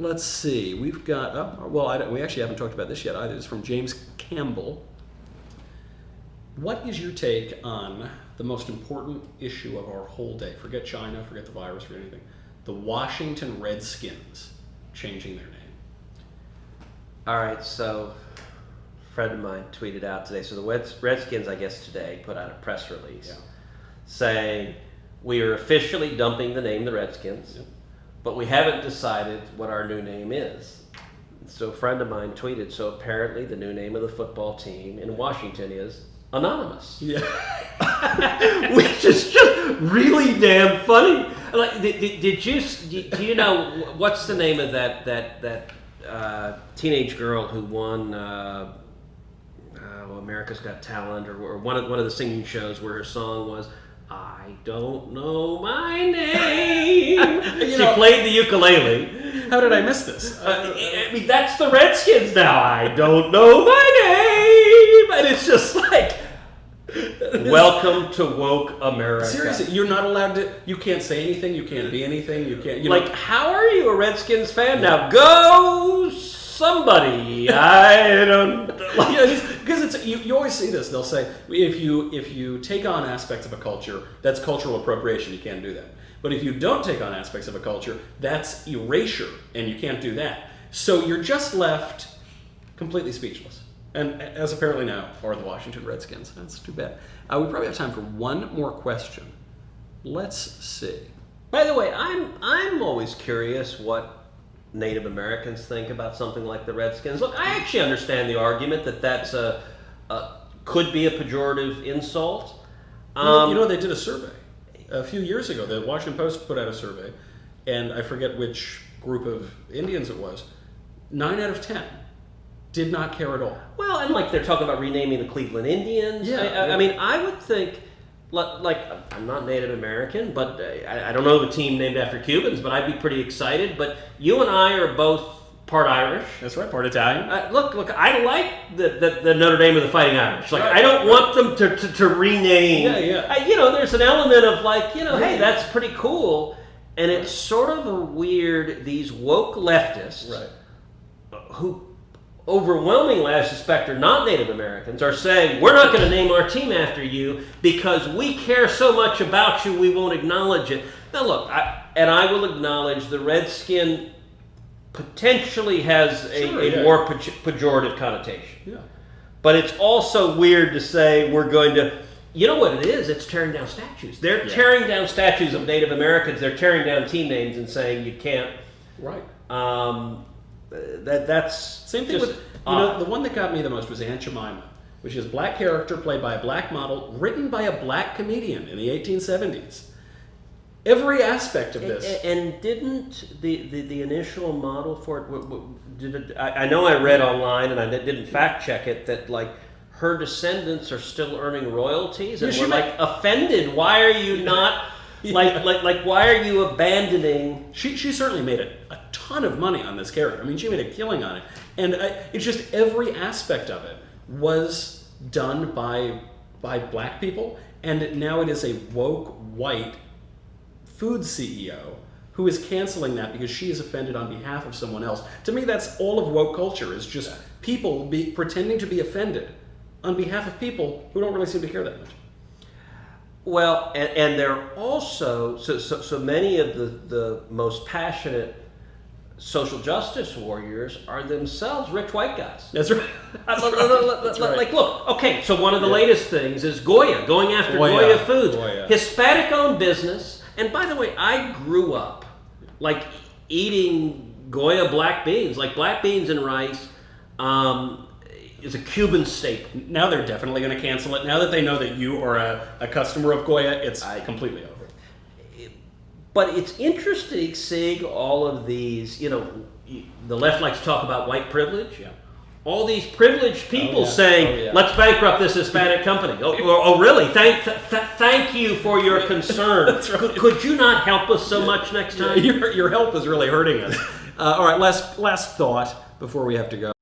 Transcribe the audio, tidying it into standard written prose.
Let's see. We've got, we actually haven't talked about this yet either. It's from James Campbell. What is your take on the most important issue of our whole day? Forget China, forget the virus, forget anything. The Washington Redskins changing their name. All right, so a friend of mine tweeted out today. So the Redskins, I guess today, put out a press release saying, we are officially dumping the name the Redskins, but we haven't decided what our new name is. So a friend of mine tweeted, so apparently the new name of the football team in Washington is Anonymous. Yeah. Which is just really damn funny. Like, do you know what's the name of that teenage girl who won America's Got Talent or one of the singing shows where her song was I don't know my name. She played the ukulele. How did I miss this? I mean, that's the Redskins now. I don't know my name. And it's just like, welcome to woke America. Seriously, you're not allowed to, you can't say anything, you can't be anything, you can't, like, how are you a Redskins fan now? Go somebody. I don't because it's you always see this. They'll say if you take on aspects of a culture, that's cultural appropriation. You can't do that. But if you don't take on aspects of a culture, that's erasure, and you can't do that. So you're just left completely speechless. And as apparently now are the Washington Redskins. That's too bad. We probably have time for one more question. Let's see. By the way, I'm always curious what Native Americans think about something like the Redskins. Look, I actually understand the argument that that's could be a pejorative insult. They did a survey a few years ago. The Washington Post put out a survey, and I forget which group of Indians it was. 9 out of 10 did not care at all. Well, and like they're talking about renaming the Cleveland Indians. I mean, I would think, like, I'm not Native American, but I don't know of a team named after Cubans, but I'd be pretty excited. But you and I are both part Irish. That's right, part Italian. Look, I like the Notre Dame of the Fighting Irish. Like, I don't want them to rename. There's an element of like, hey, that's pretty cool. And it's sort of a weird, these woke leftists who overwhelmingly, I suspect, are not Native Americans, are saying, we're not going to name our team after you because we care so much about you, we won't acknowledge it. Now look, I will acknowledge the Redskin potentially has a more pejorative connotation. Yeah. But it's also weird to say we're going to, you know what it is? It's tearing down statues. They're tearing down statues of Native Americans. They're tearing down team names and saying you can't. Right. That's same thing with the one that got me the most was Aunt Jemima, which is a black character played by a black model, written by a black comedian in the 1870s. Every aspect of this. And didn't the initial model for it? I know I read online and I didn't fact check it that like her descendants are still earning royalties and we're like offended. Why are you not? Like why are you abandoning? She certainly made a ton of money on this character. I mean, she made a killing on it, and it's just every aspect of it was done by black people, and now it is a woke white food CEO who is canceling that because she is offended on behalf of someone else. To me, that's all of woke culture is just people pretending to be offended on behalf of people who don't really seem to care that much. Well, and they're also so many of the most passionate social justice warriors are themselves rich white guys. That's right. That's right. Like, look, okay, so one of the latest things is Goya, going after Goya Foods. Hispanic-owned business. And by the way, I grew up, like, eating Goya black beans. Like, black beans and rice is a Cuban staple. Now they're definitely going to cancel it. Now that they know that you are a customer of Goya, it's completely over. But it's interesting seeing all of these, the left likes to talk about white privilege. Yeah. All these privileged people saying, let's bankrupt this Hispanic company. Oh, really? Thank you for your concern. That's right. Could you not help us so much next time? Your help is really hurting us. All right, last thought before we have to go.